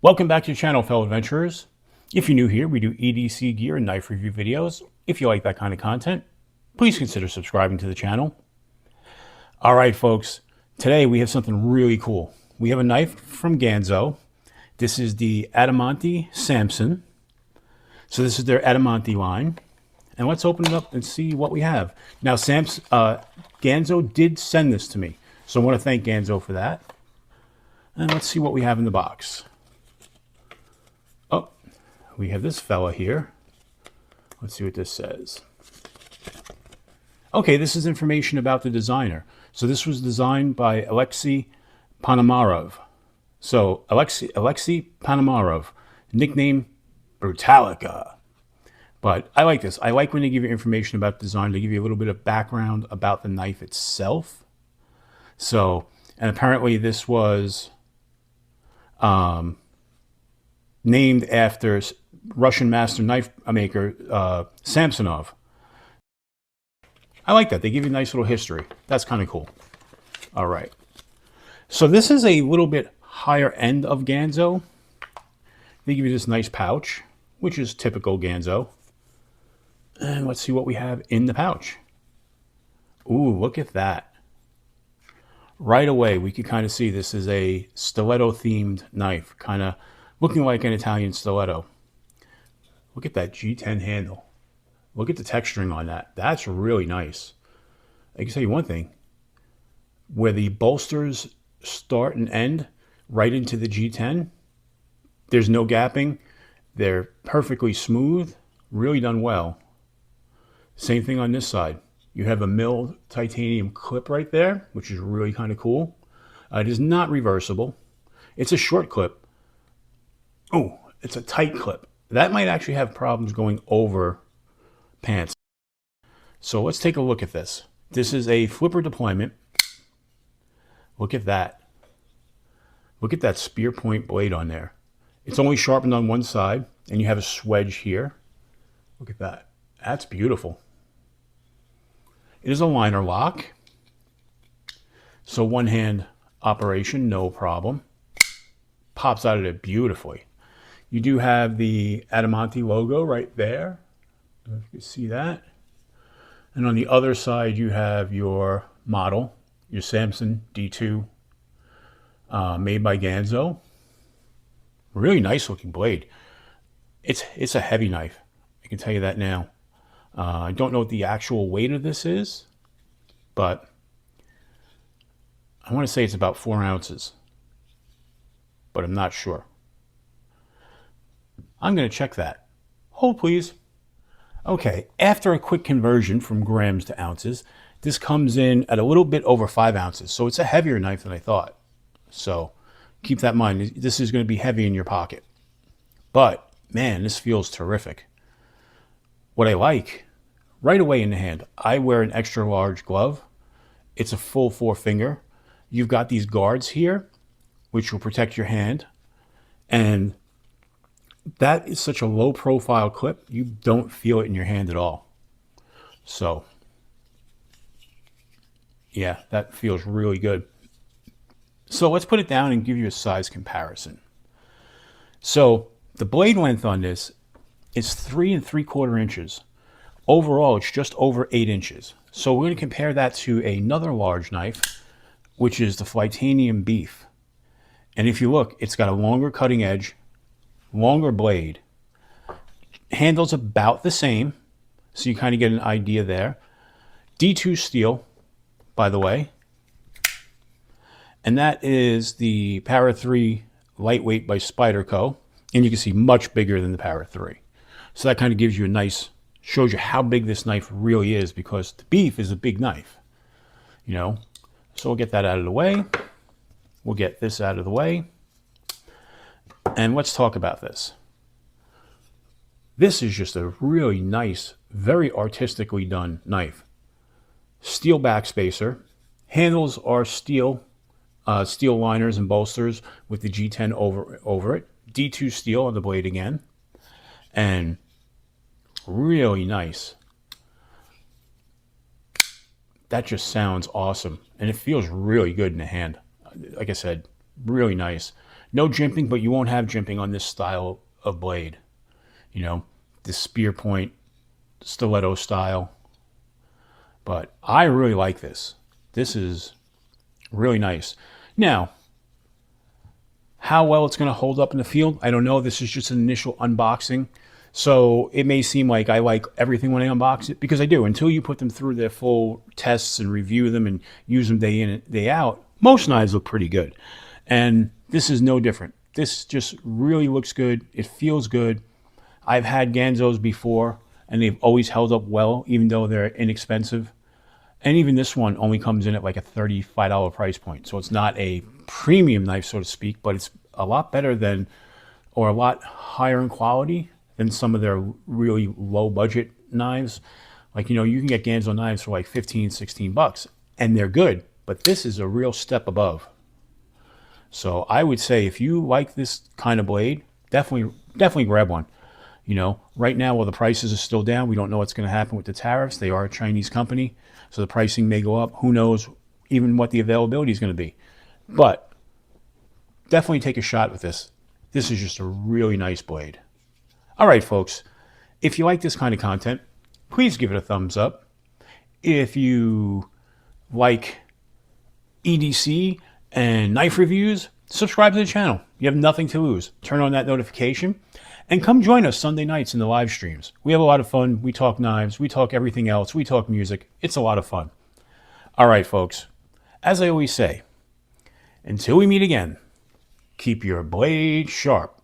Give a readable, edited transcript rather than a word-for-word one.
Welcome back to the channel, fellow adventurers. If you're new here, we do EDC gear and knife review videos. If you like that kind of content, please consider subscribing to the channel. All right, folks, today we have something really cool. We have a knife from Ganzo. This is the Adimanti Samson. So this is their Adimanti line. And let's open it up and see what we have. Now, Ganzo did send this to me, so I want to thank Ganzo for that. And let's see what we have in the box. Oh, we have this fella here. Let's see what this says. Okay, this is information about the designer. So this was designed by Alexei Ponomarev. So Alexei Ponomarev, nickname Brutalica. But I like this. I like when they give you information about design. They give you a little bit of background about the knife itself. So, and apparently this was named after Russian master knife maker Samsonov. I like that. They give you a nice little history. That's kind of cool. All right. So this is a little bit higher end of Ganzo. They give you this nice pouch, which is typical Ganzo. And let's see what we have in the pouch. Ooh, look at that. Right away, we can kind of see this is a stiletto-themed knife, kind of looking like an Italian stiletto. Look at that G10 handle. Look at the texturing on that. That's really nice. I can tell you one thing. Where the bolsters start and end right into the G10, there's no gapping. They're perfectly smooth, really done well. Same thing on this side. You have a milled titanium clip right there, which is really kind of cool. It is not reversible. It's a short clip. Oh, it's a tight clip. That might actually have problems going over pants. So let's take a look at this. This is a flipper deployment. Look at that. Look at that spear point blade on there. It's only sharpened on one side, and you have a swedge here. Look at that. That's beautiful. It is a liner lock. So one hand operation, no problem. Pops out of it beautifully. You do have the Adimanti logo right there. I don't know if you can see that. And on the other side, you have your model, your Samson D2, made by Ganzo. Really nice looking blade. It's a heavy knife. I can tell you that now. I don't know what the actual weight of this is, but I want to say it's about 4 ounces, but I'm not sure. I'm going to check that. Hold, please. Okay, after a quick conversion from grams to ounces, this comes in at a little bit over 5 ounces. So it's a heavier knife than I thought. So keep that in mind. This is going to be heavy in your pocket. But, man, this feels terrific. What I like, right away in the hand, I wear an extra large glove. It's a full 4-finger. You've got these guards here, which will protect your hand. And that is such a low profile clip, you don't feel it in your hand at all. So, yeah, that feels really good. So let's put it down and give you a size comparison. So the blade length on this is 3 3/4 inches. Overall, it's just over 8 inches. So we're going to compare that to another large knife, which is the Flightanium Beef. And if you look, it's got a longer cutting edge, longer blade. Handle's about the same, so you kind of get an idea there. D2 steel, by the way. And that is the Para 3 lightweight by Spyderco. And you can see much bigger than the Para 3. So that kind of gives you a nice, shows you how big this knife really is, because the Beef is a big knife, you know. So we'll get that out of the way. We'll get this out of the way. And let's talk about this. This is just a really nice, very artistically done knife. Steel backspacer. Handles are steel, steel liners and bolsters with the G10 over it. D2 steel on the blade again. And really nice. That just sounds awesome. And it feels really good in the hand. Like I said, really nice. No jimping, but you won't have jimping on this style of blade. You know, this spear point, stiletto style. But I really like this. This is really nice. Now, how well it's going to hold up in the field, I don't know. This is just an initial unboxing. So it may seem like I like everything when I unbox it, because I do. Until you put them through their full tests and review them and use them day in and day out, most knives look pretty good. And this is no different. This just really looks good. It feels good. I've had Ganzos before, and they've always held up well, even though they're inexpensive. And even this one only comes in at like a $35 price point. So it's not a premium knife, so to speak, but it's a lot better than, or a lot higher in quality than some of their really low budget knives. Like, you know, you can get Ganzo knives for like 15, 16 bucks, and they're good, but this is a real step above. So I would say if you like this kind of blade, definitely grab one. You know, right now, while the prices are still down, we don't know what's going to happen with the tariffs. They are a Chinese company, so the pricing may go up. Who knows even what the availability is going to be. But definitely take a shot with this. This is just a really nice blade. All right, folks. If you like this kind of content, please give it a thumbs up. If you like EDC and knife reviews, subscribe to the channel. You have nothing to lose. Turn on that notification and come join us Sunday nights in the live streams. We have a lot of fun. We talk knives. We talk everything else. We talk music. It's a lot of fun. All right, folks. As I always say, until we meet again, keep your blade sharp.